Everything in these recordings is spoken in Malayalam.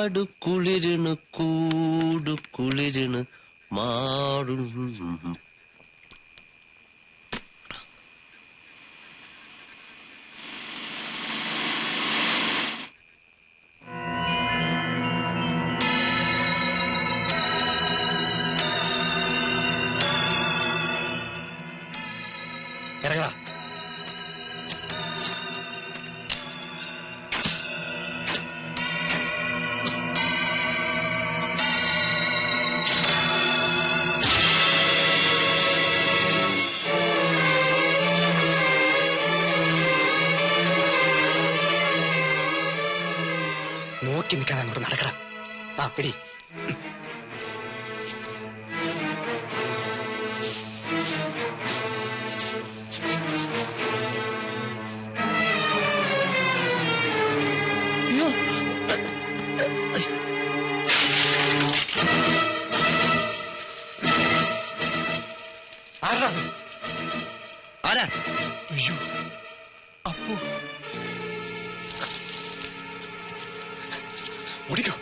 കാടു കുളിരിന് കൂടു കുളിരിന് മാടും. ഇറങ്ങടാ. നോക്കി നിൽക്കാതെ അങ്ങോട്ട് നടക്കണം. ആ പിടി. ആരാ? അയ്യോ അപ്പു. ഓടിക്കോ.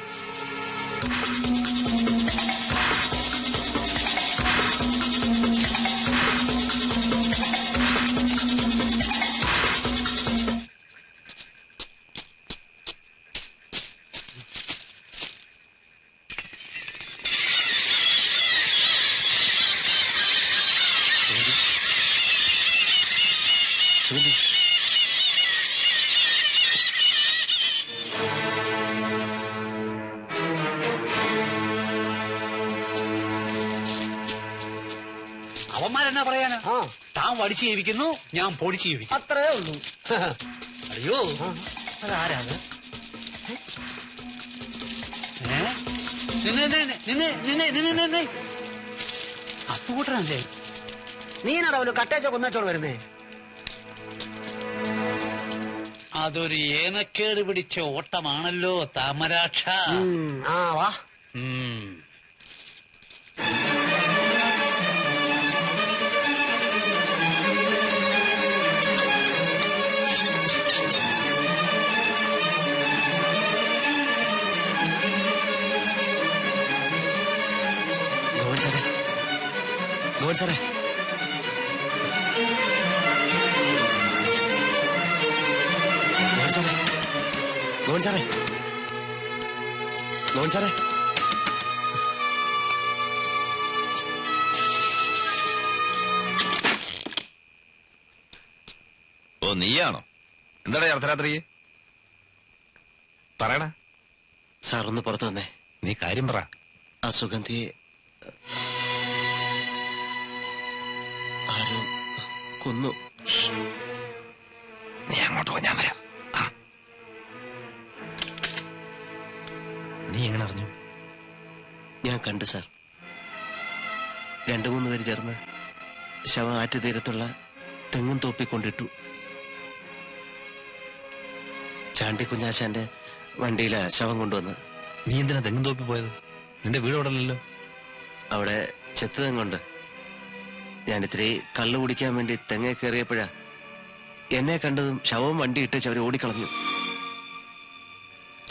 അവന്മാരെന്നാ പറയാനാ? താൻ വടിച്ചു ജീവിക്കുന്നു, ഞാൻ പൊടിച്ചു ജീവിക്കും, അത്രേ ഉള്ളൂ. അയ്യോ അതാരാണ്? അപ്പൂട്ടനല്ലേ? നീനാടാ ഒരു കട്ടേച്ച കൊന്നച്ചോട് വരുന്നേ? അതൊരു ഏനക്കേട് പിടിച്ച ഓട്ടമാണല്ലോ താമരാക്ഷ. ആ വാ. ഗോവിന്ദ് സാറേ, ഗോവിന്ദ് സാറേ, ഗോവിന്ദ് സാറേ. ഓ നീയാണോ? എന്താടാ അർദ്ധരാത്രി? പറയടാ. സാർ ഒന്ന് പുറത്തു വന്നേ. നീ കാര്യം പറ. ആ സുഗന്ധിയെ ആരും കൊന്നു. നീ അങ്ങോട്ട് പോ, ഞാൻ വരാം. നീ എങ്ങനെ അറിഞ്ഞു? ഞാൻ കണ്ടു സാർ. 2-3 പേര് ചേർന്ന് ശവം ആറ്റുതീരത്തുള്ള തെങ്ങും തോപ്പിക്കൊണ്ടിട്ടു. ചാണ്ടി കുഞ്ഞാശാന്റെ വണ്ടിയിലാ ശവം കൊണ്ടുവന്ന്. നീ എന്തിനാ തെങ്ങും തോപ്പി പോയത്? നിന്റെ വീട് അവിടെ അല്ലല്ലോ. അവിടെ ചെത്ത് തെങ്ങുണ്ട്. ഞാൻ ഇത്തിരി കള്ളു കുടിക്കാൻ വേണ്ടി തെങ്ങ കയറിയപ്പോഴാ എന്നെ കണ്ടതും ശവവും വണ്ടി ഇട്ടേച്ച് അവർ ഓടിക്കളഞ്ഞു.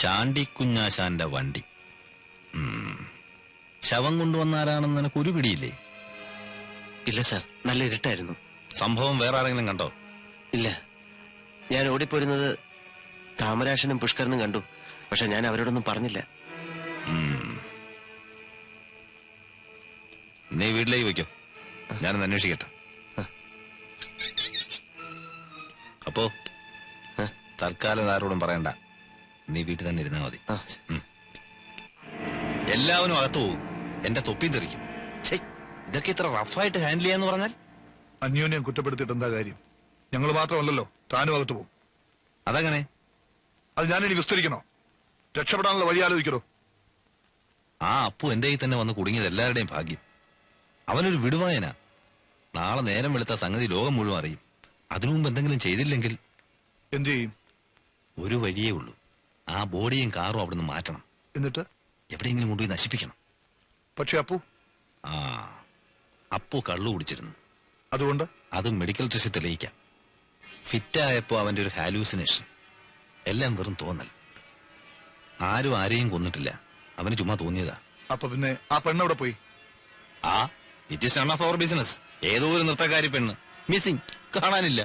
ചാണ്ടി കുഞ്ഞാശാന്റെ വണ്ടി. ശവം കൊണ്ടുവന്നാരാണെന്ന് നിനക്ക് ഒരു പിടിയില്ലേ? ഇല്ല സാർ, നല്ല ഇരുട്ടായിരുന്നു. സംഭവം വേറെ ആരെങ്കിലും കണ്ടോ? ഇല്ല, ഞാൻ ഓടിപ്പോരുന്നത് താമരാക്ഷനും പുഷ്കരനും കണ്ടു. പക്ഷെ ഞാൻ അവരോടൊന്നും പറഞ്ഞില്ല. നീ വീട്ടിലേക്ക് വയ്ക്കോ, ഞാനൊന്ന് അന്വേഷിക്കട്ടെ. അപ്പോ തൽക്കാലം ആരോടും പറയണ്ട, നീ വീട്ടിൽ തന്നെ ഇരുന്നാ മതി. എല്ലാവരും അകത്തു പോകും, എന്റെ തൊപ്പിയും തെറിക്കും. ഇതൊക്കെ ഇത്ര റഫായിട്ട് ഹാൻഡിൽ ചെയ്യാന്ന് പറഞ്ഞാൽ? അന്യോന്യം കുറ്റപ്പെടുത്തിയിട്ട് എന്താ കാര്യം? ഞങ്ങൾ മാത്രമല്ലല്ലോ, താനും അകത്തു പോകും. അതങ്ങനെ? അത് ഞാനിനി വിസ്തരിക്കണോ? രക്ഷപ്പെടാനുള്ള വഴി ആലോചിക്കണോ? ആ അപ്പു എന്റെ കയ്യിൽ തന്നെ വന്ന് കുടുങ്ങിയത് എല്ലാവരുടെയും ഭാഗ്യം. അവനൊരു വിടുവായനാ. നാളെ നേരം വെളുത്ത സംഗതി ലോകം മുഴുവൻ അറിയും. അതിനു മുമ്പ് എന്തെങ്കിലും ചെയ്തില്ലെങ്കിൽ എന്തു ചെയ്യും? ഒരു വഴിയേ ഉള്ളൂ, ആ ബോഡിയും കാറും അവിടുന്ന് മാറ്റണം. എന്നിട്ട് എവിടെയെങ്കിലും കൊണ്ടുപോയി നശിപ്പിക്കണം. പക്ഷെ അപ്പു കള്ളു കുടിച്ചിരുന്നു. അതുകൊണ്ട് അത് മെഡിക്കൽ ടെസ്റ്റ് തെളിയിക്കാം. ഫിറ്റായപ്പോ അവന്റെ ഒരു ഹാലൂസിനേഷൻ. എല്ലാം വെറും തോന്നൽ. ആരും ആരെയും കൊന്നിട്ടില്ല. അവന് ചുമ്മാ തോന്നിയതാ. അപ്പൊ പിന്നെ ആ പെണ്ണെവിടെ പോയി? ആ it is none of our business. ഏതോ ഒരു നൃത്തക്കാരി പെണ്ണ് മിസ്സിംഗ്, കാണാനില്ല.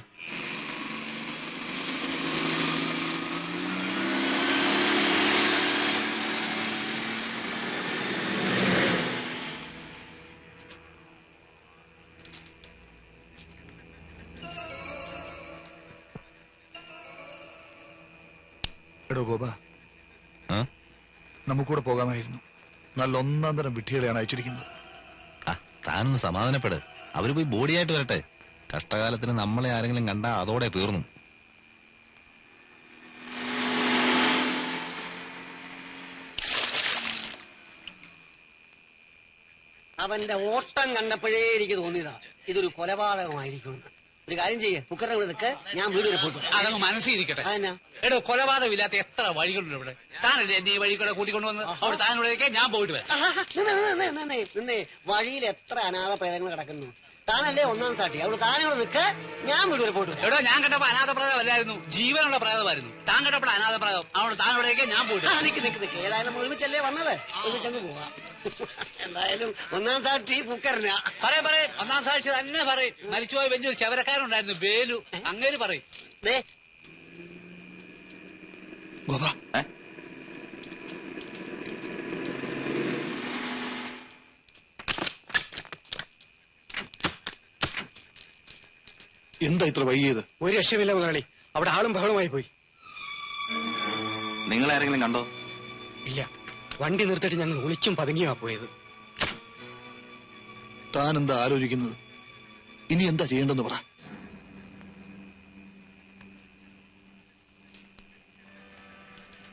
എടോ ഗോപ, ആ? നമുക്കൂടെ പോകാമായിരുന്നു. നല്ല ഒന്നാം തരം വിഡ്ഢികളെയാണ് അയച്ചിരിക്കുന്നത്. ആ, താനൊന്ന് സമാധാനപ്പെട്. അവര് പോയി ബോഡിയായിട്ട് വരട്ടെ. കഷ്ടകാലത്തിന് നമ്മളെ ആരെങ്കിലും കണ്ടാ അതോടെ തീർന്നു. അവന്റെ ഓട്ടം കണ്ടപ്പോഴേ എനിക്ക് തോന്നിയതാ ഇതൊരു കൊലപാതകമായിരിക്കുമെന്ന്. ഒരു കാര്യം ചെയ്യേ, കുക്കറിനെ ഇവിടെ നിൽക്ക്, ഞാൻ വീട് വരെ പോയിട്ട് വരാം. അതങ്ങ് മനസ്സിരിക്കട്ടെ. അതെന്നാ? എടോ, കൊലപാതകമില്ലാത്ത എത്ര വഴികളുണ്ട് ഇവിടെ. താനല്ലേ എന്നെ ഈ വഴി കൂടെ കൂട്ടിക്കൊണ്ടുവന്ന് അവിടെ താനിവിടെ ഞാൻ പോയിട്ട് വരാം. നിന്നേ, വഴിയിൽ എത്ര അനാഥ പ്രേതങ്ങൾ കിടക്കുന്നു. താനല്ലേ ഒന്നാം സാക്ഷി. അവിടെ താനോട് നിൽക്ക്, ഞാൻ വീട് വരെ പോയിട്ട് വരാം. എടോ, ഞാൻ കണ്ടപ്പോ അനാഥ പ്രേതമല്ലായിരുന്നു, ജീവനുള്ള പ്രേതമായിരുന്നു. താൻ കണ്ടപ്പോൾ അനാഥ പ്രേതം. അവിടെ താനിവിടേക്ക് ഞാൻ പോയിട്ട് വരാം. നിക്ക്. ഏതായാലും ഒരുമിച്ചല്ലേ വന്നത്, ഒരുമിച്ചങ്ങ് പോവാം. എന്തായാലും ഒന്നാം സാക്ഷി കുക്കറിനാ. പറയും ഒന്നാം സാക്ഷി തന്നെ പറയും. മരിച്ചുപോയ വലിയൊരു ചവരക്കാരുണ്ടായിരുന്നു, വേലു. അങ്ങനെ പറയും. ദേ, ഗോപ, എന്താ ഇത്ര വൈകിയത്? ഒരു രക്ഷമില്ല മുതലാളി, അവിടെ ആളും ബഹളമായി പോയി. നിങ്ങൾ ആരെങ്കിലും കണ്ടോ? ഇല്ല, വണ്ടി നിർത്തിയിട്ട് ഞങ്ങൾ ഒളിച്ചും പതുങ്ങിയാ പോയത്. താൻ എന്താ ആലോചിക്കുന്നത്? ഇനി എന്താ ചെയ്യേണ്ടെന്ന് പറ.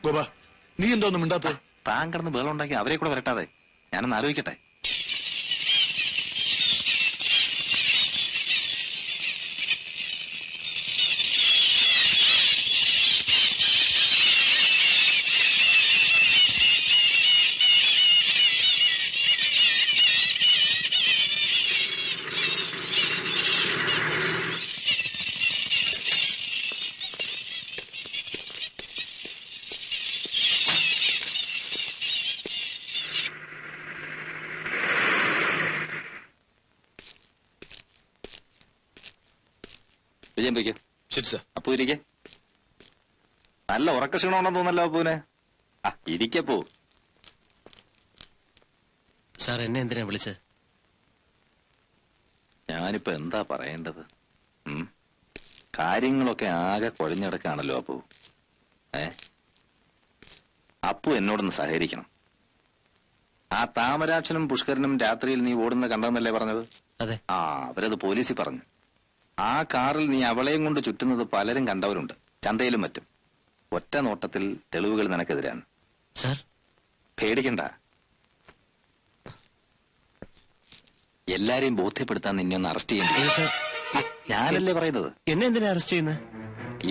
ഗോപ, നീ എന്താ ഒന്നും മിണ്ടാത്തത്? താൻ കിടന്ന് ബഹളം ഉണ്ടാക്കി അവരെ കൂടെ വരട്ടാതെ. ഞാനൊന്ന് ആലോചിക്കട്ടെ. വിജയം പോയിക്കോ. ശരി സാർ. അപ്പു ഇരിക്കെ. നല്ല ഉറക്ക ക്ഷീണമുണ്ടെന്ന് തോന്നല്ലോ അപ്പൂന്. ആ ഇരിക്കപ്പോ. സാർ എന്നെ എന്തിനാ വിളിച്ചത്? ഞാനിപ്പോ എന്താ പറയേണ്ടത്? കാര്യങ്ങളൊക്കെ ആകെ കുഴഞ്ഞെടുക്കാണല്ലോ അപ്പു. അപ്പു എന്നോടൊന്ന് സഹകരിക്കണം. ആ താമരാക്ഷനും പുഷ്കരനും രാത്രിയിൽ നീ ഓടുന്ന കണ്ടെന്നല്ലേ പറഞ്ഞത്? അതെ. ആ അവരത് പോലീസിൽ പറഞ്ഞു. ആ കാറിൽ നീ അവളെയും കൊണ്ട് ചുറ്റുന്നത് പലരും കണ്ടവരുണ്ട്, ചന്തയിലും മറ്റും. ഒറ്റ നോട്ടത്തിൽ തെളിവുകൾ നിനക്കെതിരാണ്. സാർ പേടിക്കണ്ട. എല്ലാരെയും ബോധ്യപ്പെടുത്താൻ നിന്നെ ഒന്ന് അറസ്റ്റ് ചെയ്യും. ഞാനല്ലേ പറയുന്നത്. എന്നെ എന്തിനാ അറസ്റ്റ് ചെയ്യുന്നത്?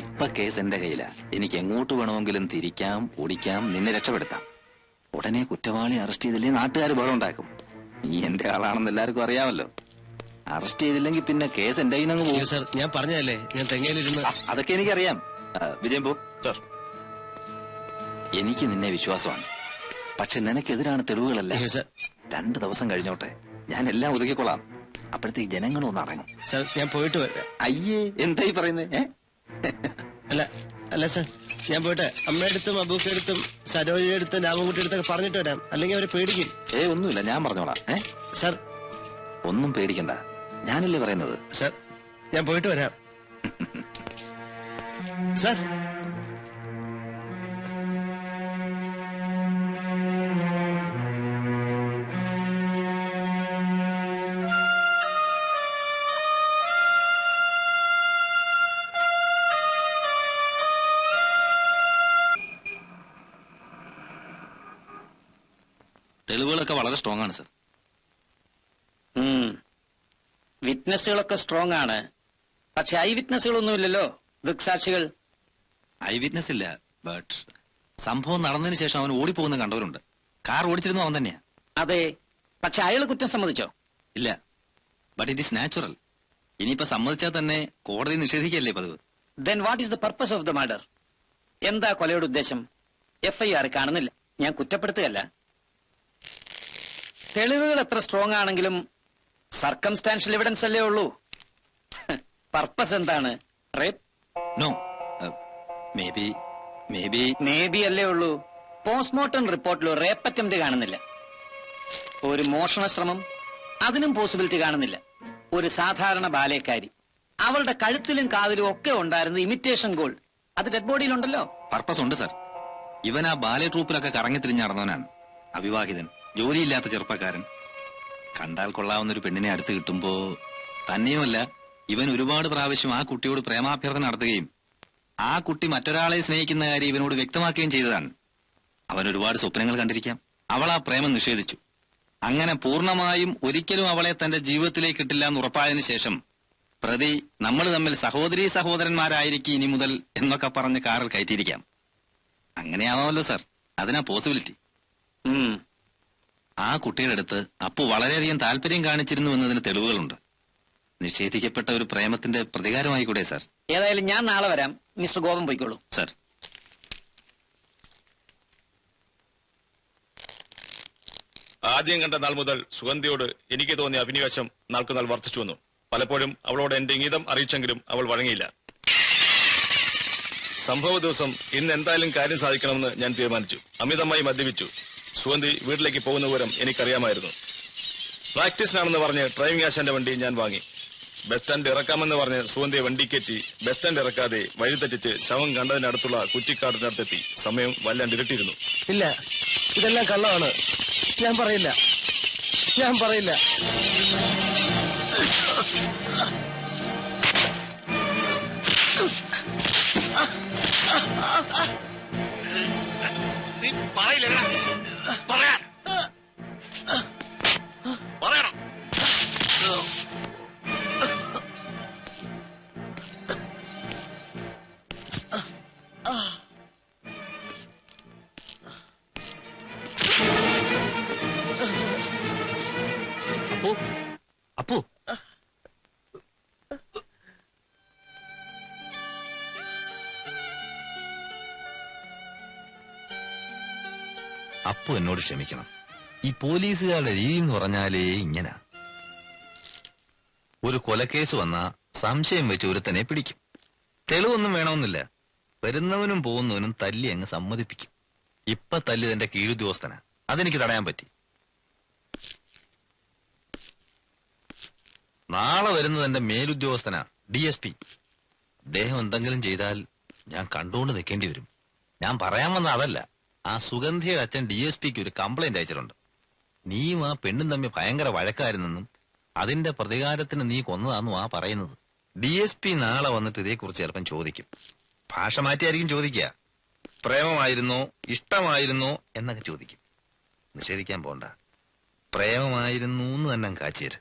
ഇപ്പൊ കേസ് എന്റെ കയ്യിലാ. എനിക്ക് എങ്ങോട്ട് വേണമെങ്കിലും തിരിക്കാം, ഓടിക്കാം, നിന്നെ രക്ഷപ്പെടുത്താം. ഉടനെ കുറ്റവാളി അറസ്റ്റ് ചെയ്തില്ലേ നാട്ടുകാർ ബഹളം ഉണ്ടാക്കും. നീ എന്റെ ആളാണെന്ന് എല്ലാവർക്കും അറിയാമല്ലോ. അറസ്റ്റ് ചെയ്തില്ലെങ്കിൽ പിന്നെ കേസ് എന്റെ കയ്യിൽ നിന്ന് പോകും. സാർ ഞാൻ പറഞ്ഞതല്ലേ, ഞാൻ തെങ്ങയിലിരുന്ന്. അതൊക്കെ എനിക്കറിയാം. വിജയം പോ. സാർ, എനിക്ക് നിന്നെ വിശ്വാസമാണ്. പക്ഷെ നിനക്കെതിരാണ് തെളിവുകളല്ല. 2 ദിവസം കഴിഞ്ഞോട്ടെ, ഞാൻ എല്ലാം ഒതുക്കിക്കൊള്ളാം. അപ്പോഴത്തേക്ക് ജനങ്ങളും ഒന്ന് അടങ്ങും. സാർ ഞാൻ പോയിട്ട് വരാം. അയ്യേ, എന്തായി പറയുന്നേ? അല്ല സാർ, ഞാൻ പോയിട്ട് അമ്മയുടെ അടുത്തും അബൂക്കയുടെ അടുത്തും സരോജിയുടെ അടുത്തും രാമൻകുട്ടിയുടെ അടുത്തൊക്കെ പറഞ്ഞിട്ട് വരാം. അല്ലെങ്കിൽ അവരെ പേടിക്കും. ഒന്നുമില്ല, ഞാൻ പറഞ്ഞോളാം. സാർ ഒന്നും പേടിക്കണ്ട, ഞാനല്ലേ പറയുന്നത്. സാർ ഞാൻ പോയിട്ട് വരാം. സാർ തെളിവുകളൊക്കെ വളരെ സ്ട്രോങ് ആണ് സർ. വിറ്റ്നസ്സുകളൊക്കെ സ്ട്രോങ് ആണ്. പക്ഷെ ഐ വിറ്റ്നസ്സുകളൊന്നുമില്ലല്ലോ, ദൃക്സാക്ഷികൾ. ഐ വിറ്റ്നസ് ഇല്ല, ബട്ട് സംഭവം നടന്നതിന് ശേഷം അവൻ ഓടിപ്പോകുന്ന കണ്ടവരുണ്ട്. കാർ ഓടിച്ചിരുന്നു അവൻ തന്നെയാ. അതെ, പക്ഷെ അയാൾ കുറ്റം സമ്മതിച്ചോ? ഇല്ല, ബട്ട് ഇറ്റ് ഈസ് നാച്ചുറൽ. ഇനിയിപ്പോ സമ്മതിച്ചാൽ തന്നെ കോടതി നിഷേധിക്കല്ലേ പതിവ്. Then what is the purpose of the murder? എന്താ കൊലയുടെ ഉദ്ദേശം? FIR കാണുന്നില്ല. ഞാൻ കുറ്റപ്പെടുത്തുകയല്ല. തെളിവുകൾ എത്ര സ്ട്രോങ് ആണെങ്കിലും സർക്കംസ്റ്റാൻഷ്യൽ എവിഡൻസ് അല്ലേ ഉള്ളൂ. പർപ്പസ് എന്താണ്? റേപ്പ്? നോ, മേ ബി അല്ലേ ഉള്ളൂ. പോസ്റ്റ്മോർട്ടം റിപ്പോർട്ടിൽ റേപ്പ് അറ്റംപ്റ്റ് കാണുന്നില്ല. ഒരു മോഷണ ശ്രമം, അതിനും പോസിബിലിറ്റി കാണുന്നില്ല. ഒരു സാധാരണ ബാലേക്കാരി, അവളുടെ കഴുത്തിലും കാതിലും ഒക്കെ ഉണ്ടായിരുന്ന ഇമിറ്റേഷൻ ഗോൾഡ്, അത് ഡെഡ് ബോഡിയിലുണ്ടല്ലോ. പർപ്പസ് ഉണ്ട് സർ. ഇവൻ ആ ബാലെ ട്രൂപ്പിലൊക്കെ കറങ്ങിത്തിരിഞ്ഞ് നടന്നവനാണ്. അവിവാഹിതൻ, ജോലിയില്ലാത്ത ചെറുപ്പക്കാരൻ. കണ്ടാൽ കൊള്ളാവുന്ന ഒരു പെണ്ണിനെ അടുത്ത് കിട്ടുമ്പോ തന്നെയുമല്ല, ഇവൻ ഒരുപാട് പ്രാവശ്യം ആ കുട്ടിയോട് പ്രേമാഭ്യർത്ഥന നടത്തുകയും ആ കുട്ടി മറ്റൊരാളെ സ്നേഹിക്കുന്ന കാര്യം ഇവനോട് വ്യക്തമാക്കുകയും ചെയ്തതാണ്. അവൻ ഒരുപാട് സ്വപ്നങ്ങൾ കണ്ടിരിക്കാം. അവൾ ആ പ്രേമം നിഷേധിച്ചു. അങ്ങനെ പൂർണ്ണമായും ഒരിക്കലും അവളെ തന്റെ ജീവിതത്തിലേക്ക് കിട്ടില്ല എന്ന് ഉറപ്പായതിനു ശേഷം പ്രതി നമ്മൾ തമ്മിൽ സഹോദരീ സഹോദരന്മാരായിരിക്കും ഇനി മുതൽ എന്നൊക്കെ പറഞ്ഞ് കാറിൽ കയറ്റിയിരിക്കാം. അങ്ങനെയാവാമല്ലോ സാർ, അതിനാ പോസിബിലിറ്റി. ആ കുട്ടിയുടെ അടുത്ത് അപ്പു വളരെയധികം താല്പര്യം കാണിച്ചിരുന്നു എന്നതിന് തെളിവുകളുണ്ട്. നിഷേധിക്കപ്പെട്ട ഒരു പ്രേമത്തിന്റെ പ്രതികാരമായിക്കൂടെ സാർ? ഏതായാലും ഞാൻ നാളെ വരാം. മിസ്റ്റർ ഗോപൻ പോയിക്കോളൂ. സാർ, ആദ്യം കണ്ട നാൾ മുതൽ സുഗന്ധിയോട് എനിക്ക് തോന്നിയ അഭിനിവേശം നാൾക്കുനാൾ വർദ്ധിച്ചു വന്നു. പലപ്പോഴും അവളോട് എന്റെ ഇംഗിതം അറിയിച്ചെങ്കിലും അവൾ വഴങ്ങിയില്ല. സംഭവ ദിവസം ഇന്ന് എന്തായാലും കാര്യം സാധിക്കണമെന്ന് ഞാൻ തീരുമാനിച്ചു. അമിതമായി മദ്യപിച്ചു. സുഗന്ധി വീട്ടിലേക്ക് പോകുന്ന വിവരം എനിക്കറിയാമായിരുന്നു. പ്രാക്ടീസിനാണെന്ന് പറഞ്ഞ് ഡ്രൈവിംഗ് ആശാന്റെ വണ്ടി ഞാൻ വാങ്ങി. ബസ് സ്റ്റാൻഡ് ഇറക്കാമെന്ന് പറഞ്ഞ് സുഗന്ധിയെ വണ്ടി കയറ്റി ബസ് സ്റ്റാൻഡ് ഇറക്കാതെ വഴിതെറ്റിച്ച് ശവം കണ്ടതിനടുത്തുള്ള കുറ്റിക്കാടിനടുത്തെത്തി. സമയം വല്ലാണ്ട് ഇരുട്ടിയിരുന്നു. ഇല്ല, ഇതെല്ലാം കള്ളമാണ്. ഞാൻ പറയില്ല. നീ പറയില്ല, പറയാൻ പറയണം. അപ്പു അപ്പു എന്നോട് ക്ഷമിക്കണം. ഈ പോലീസുകാരുടെ രീതി എന്ന് പറഞ്ഞാലേ ഇങ്ങനെ. ഒരു കൊലക്കേസ് വന്നാ സംശയം വെച്ച് ഒരുത്തനെ പിടിക്കും. തെളിവൊന്നും വേണമെന്നില്ല. വരുന്നവനും പോകുന്നവനും തല്ലി അങ്ങ് സമ്മതിപ്പിക്കും. ഇപ്പൊ തല്ലി എന്റെ കീഴുദ്യോഗസ്ഥനാ. അതെനിക്ക് തടയാൻ പറ്റി. നാളെ വരുന്നത് എന്റെ മേലുദ്യോഗസ്ഥനാ, DSP. അദ്ദേഹം എന്തെങ്കിലും ചെയ്താൽ ഞാൻ കണ്ടുകൊണ്ട് നിൽക്കേണ്ടി വരും. ഞാൻ പറയാൻ വന്ന അതല്ല. ആ സുഗന്ധിയുടെ അച്ഛൻ DSPക്ക് ഒരു കംപ്ലൈന്റ് അയച്ചിട്ടുണ്ട്. നീയും ആ പെണ്ണും തമ്മിൽ ഭയങ്കര വഴക്കായിരുന്നെന്നും അതിന്റെ പ്രതികാരത്തിന് നീ കൊന്നതാന്നും ആ പറയുന്നത്. DSP നാളെ വന്നിട്ട് ഇതേക്കുറിച്ച് ചിലപ്പം ചോദിക്കും. ഭാഷ മാറ്റിയായിരിക്കും ചോദിക്കുക. പ്രേമമായിരുന്നോ ഇഷ്ടമായിരുന്നോ എന്നൊക്കെ ചോദിക്കും. നിഷേധിക്കാൻ പോണ്ട. പ്രേമമായിരുന്നു എന്ന് തന്നെ കാച്ചേര്.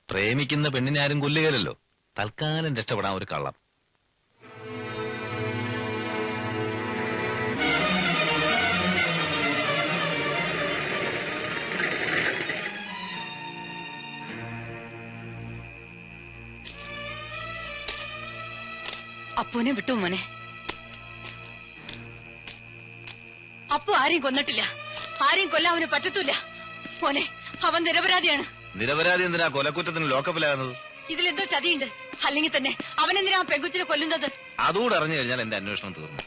പ്രേമിക്കുന്ന പെണ്ണിനെ ആരും കൊല്ലുകയല്ലോ. തൽക്കാലം രക്ഷപ്പെടാൻ ഒരു കള്ളം. അപ്പുവിനെ വിട്ടു മോനെ. അപ്പു ആരെയും കൊന്നിട്ടില്ല. ആരെയും കൊല്ലാൻ അവന് പറ്റത്തില്ല മോനെ. അവൻ നിരപരാധിയാണ്. നിരപരാധി എന്തിനാ കൊലക്കുറ്റത്തിന് ലോക്കപ്പിലാകുന്നത്? ഇതിലെന്തോ ചതിയുണ്ട്. അല്ലെങ്കിൽ തന്നെ അവനെന്തിനാ പെങ്കുച്ചിനെ കൊല്ലുന്നത്? അതുകൂടെ അറിഞ്ഞു കഴിഞ്ഞാൽ എന്റെ അന്വേഷണം തീർന്നു.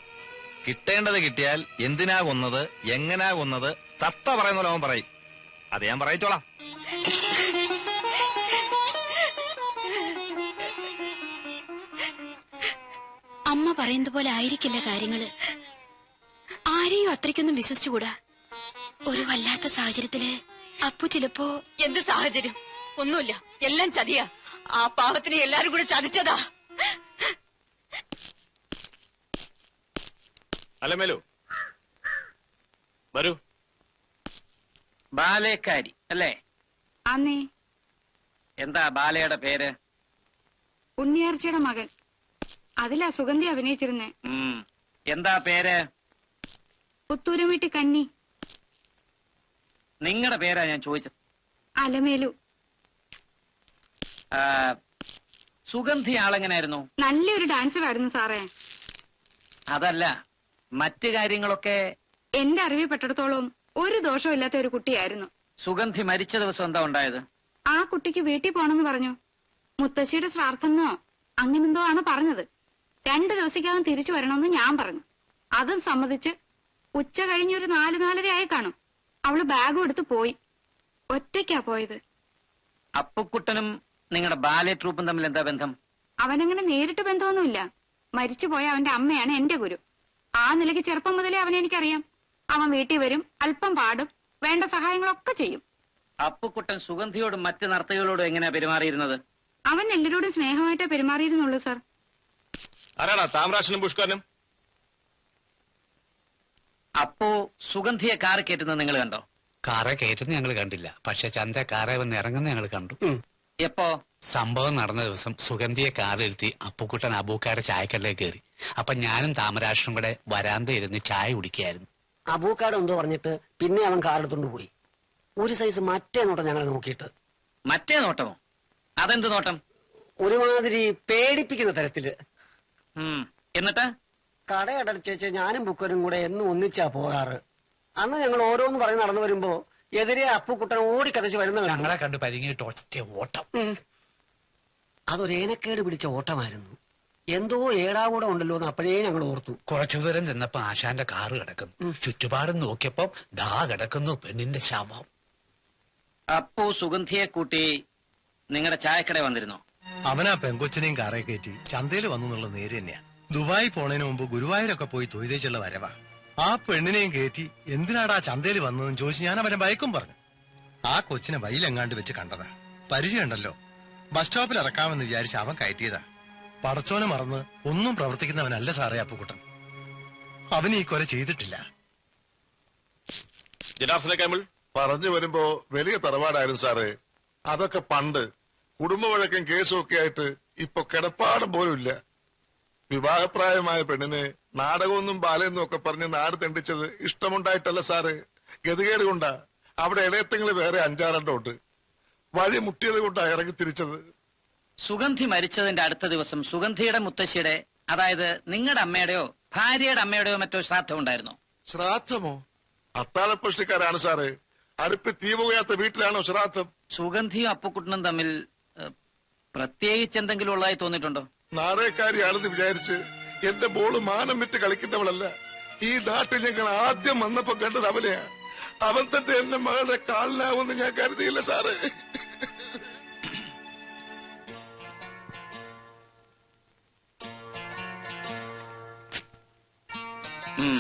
കിട്ടേണ്ടത് കിട്ടിയാൽ എന്തിനാ കൊന്നത്, എങ്ങനാ കൊന്നത് തത്ത പറയുന്ന അവൻ പറയും. അത് ഞാൻ പറയിച്ചോളാം. അമ്മ പറയുന്നത് പോലെ ആയിരിക്കില്ല കാര്യങ്ങള്. ആരെയും അത്രയ്ക്കൊന്നും വിശ്വസിച്ചുകൂടാ. ഒരു വല്ലാത്ത സാഹചര്യത്തില് അപ്പു ചിലപ്പോ... എന്ത് സാഹചര്യം? ഒന്നുമില്ല, എല്ലാം ചതിയാ. ആ പാവത്തിനെ എല്ലാരും കൂടെ ചതിച്ചതാ. അലമേലു വരൂ. ബാലേക്കാരി അല്ലേ? അന്നേ. എന്താ ബാലയുടെ പേര്? ഉണ്ണിയാർച്ചയുടെ മകൻ. അതിലാ സുഗന്ധി അഭിനയിച്ചിരുന്നേ. എന്താ പേര്? പുത്തൂരം വീട്ടി കന്നി. നിങ്ങളുടെ പേരാ ഞാൻ ചോദിച്ചത്. അലമേലു. സുഗന്ധി ആളെങ്ങനായിരുന്നു? നല്ലൊരു ഡാൻസറായിരുന്നു സാറേ. അതല്ല, മറ്റു കാര്യങ്ങളൊക്കെ എന്റെ അറിവിൽ പെട്ടിടത്തോളം ഒരു ദോഷവും ഇല്ലാത്ത ഒരു കുട്ടിയായിരുന്നു. സുഗന്ധി മരിച്ച ദിവസം എന്താ ഉണ്ടായത്? ആ കുട്ടിക്ക് വീട്ടിൽ പോണെന്ന് പറഞ്ഞു. മുത്തശ്ശിയുടെ ശ്രാർത്ഥമെന്നോ അങ്ങനെന്തോ ആണ് പറഞ്ഞത്. 2 ദിവസക്കകം തിരിച്ചു വരണമെന്ന് ഞാൻ പറഞ്ഞു. അതും സമ്മതിച്ച് ഉച്ച കഴിഞ്ഞൊരു 4-4:30 ആയി കാണും. അവള് ബാഗും എടുത്ത് പോയി. ഒറ്റയ്ക്കാ പോയത്. അപ്പുക്കുട്ടനും നിങ്ങളുടെ ബാലെ ട്രൂപ്പും തമ്മിൽ എന്താ ബന്ധം? അവനങ്ങനെ നേരിട്ട് ബന്ധമൊന്നുമില്ല. മരിച്ചുപോയ അവന്റെ അമ്മയാണ് എന്റെ ഗുരു. ആ നിലയ്ക്ക് ചെറുപ്പം മുതലേ അവനെ എനിക്കറിയാം. അവൻ വീട്ടിൽ വരും, അല്പം പാടും, വേണ്ട സഹായങ്ങളൊക്കെ ചെയ്യും. അപ്പുക്കുട്ടൻ സുഗന്ധിയോടും മറ്റ് നർത്തകികളോടും എങ്ങനെയാ പെരുമാറിയിരുന്നത്? അവൻ എല്ലാവരോടും സ്നേഹമായിട്ടേ പെരുമാറിയിരുന്നുള്ളൂ സാർ. ആരാടാ താമരാശനും പുഷ്കരനും? അപ്പോ സുഗന്ധിയെ കാറ് കയറ്റുന്നത് നിങ്ങൾ കണ്ടോ? കാറെ കയറ്റുന്ന ഞങ്ങൾ കണ്ടില്ല, പക്ഷെ ചന്ത കാറെ വന്ന് ഇറങ്ങുന്ന ഞങ്ങൾ കണ്ടു. എപ്പോ? സംഭവം നടന്ന ദിവസം സുഗന്ധിയെ കാറിലെത്തി അപ്പുക്കുട്ടൻ അബൂക്കാരുടെ ചായക്കടയിലേക്ക് കയറി. അപ്പൊ ഞാനും താമരാഷ്ട്രം കൂടെ വരാന്ത ഇരുന്ന് ചായ കുടിക്കുകയായിരുന്നു. അബൂക്കാട് എന്തോ പറഞ്ഞിട്ട് പിന്നെ അവൻ കാറെടുത്തോണ്ട് പോയി. ഒരു സൈസ് മറ്റേ നോട്ടം ഞങ്ങൾ നോക്കിയിട്ട്. മറ്റേ നോട്ടമോ? അതെന്ത് നോട്ടം? ഒരുമാതിരി പേടിപ്പിക്കുന്ന തരത്തില്. എന്നിട്ട് കടയടച്ച് ഞാനും ബുക്കരും കൂടെ എന്നും ഒന്നിച്ചാ പോകാറ്. അന്ന് ഞങ്ങൾ ഓരോന്ന് പറഞ്ഞ് നടന്നു വരുമ്പോ എതിരെ അപ്പുക്കുട്ടൻ ഓടിക്കതച്ച് വരുന്ന ഞങ്ങളെ കണ്ട് പരിങ്ങിയിട്ട് ഒറ്റ ഓട്ടം. അതൊരേനക്കേട് പിടിച്ച ഓട്ടമായിരുന്നു. എന്തോ ഏടാകൂടെ ഉണ്ടല്ലോ എന്ന് അപ്പോഴേ ഞങ്ങൾ ഓർത്തു. കുറച്ചു ദൂരം ചെന്നപ്പോ ആശാന്റെ കാറ് കിടക്കുന്നു. ചുറ്റുപാടും നോക്കിയപ്പോ ദാ കിടക്കുന്നു പെണ്ണിന്റെ ശവം. അപ്പു സുഗന്ധിയെ കൂട്ടി നിങ്ങളുടെ ചായക്കട വന്നിരുന്നോ? അവനാ പെങ്കൊച്ചിനെയും കാറേ കയറ്റി ചന്തയിൽ വന്നു എന്നുള്ള നേര് തന്നെയാ. ദുബായി പോണതിന് മുമ്പ് ഗുരുവായൂരൊക്കെ പോയി തൊയ്തേച്ചുള്ള വരവാ. ആ പെണ്ണിനെയും കയറ്റി എന്തിനാടാ ചന്തയിൽ വന്നതെന്ന് ചോദിച്ച് ഞാൻ അവനെ ഭയക്കും പറഞ്ഞു. ആ കൊച്ചിനെ വയിലെങ്ങാണ്ട് വെച്ച് കണ്ടതാ. പരിചയമുണ്ടല്ലോ. ബസ് സ്റ്റോപ്പിൽ ഇറക്കാമെന്ന് വിചാരിച്ച് അവൻ കയറ്റിയതാ. പടച്ചോനെ മറന്ന് ഒന്നും പ്രവർത്തിക്കുന്നവനല്ല സാറേ അപ്പുക്കുട്ടൻ. അവന് ഈ കൊല ചെയ്തിട്ടില്ല. ജനാർദ്ദന കമൽ പറഞ്ഞു വരുമ്പോ വലിയ തറവാടായിരുന്നു സാറേ. അതൊക്കെ പണ്ട്. കുടുംബ വഴക്കും കേസും ഒക്കെ ആയിട്ട് ഇപ്പൊ കിടപ്പാടം പോലും ഇല്ല. വിവാഹപ്രായമായ പെണ്ണിന് നാടകമൊന്നും ബാലയെന്നും ഒക്കെ പറഞ്ഞ് നാട് തെണ്ടിച്ചത് ഇഷ്ടമുണ്ടായിട്ടല്ല സാറ്, ഗതികേട് കൊണ്ടാ. അവിടെ ഇടയത്തെങ്കിൽ വേറെ 5-6 ഉണ്ട്. വഴി മുട്ടിയത് കൊണ്ടാ ഇറങ്ങി തിരിച്ചത്. സുഗന്ധി മരിച്ചതിന്റെ അടുത്ത ദിവസം സുഗന്ധിയുടെ മുത്തശ്ശിയുടെ, അതായത് നിങ്ങളുടെ അമ്മയുടെയോ ഭാര്യയുടെ അമ്മയുടെയോ മറ്റോ ശ്രാദ്ധം ഉണ്ടായിരുന്നോ? ശ്രാദ്ധമോ? അത്താഴപ്പുഷ്ടിക്കാരാണ് സാറ്. അടുപ്പ് തീ പുകയാത്ത വീട്ടിലാണോ ശ്രാദ്ധം? സുഗന്ധിയും അപ്പുക്കുട്ടനും തമ്മിൽ പ്രത്യേകിച്ച് എന്തെങ്കിലും ഉള്ളതായി തോന്നിയിട്ടുണ്ടോ? നാടകക്കാരിയാണെന്ന് വിചാരിച്ച് എന്റെ ബോള് മാനം വിട്ട് കളിക്കുന്നവളല്ല. ഈ നാട്ടിൽ ഞങ്ങൾ ആദ്യം വന്നപ്പോ കണ്ടത് അവനെയാ. അവൻ തന്നെ എന്റെ മകളുടെ കാലിനാവുമെന്ന് ഞാൻ കരുതിയില്ല സാറ്. ഉം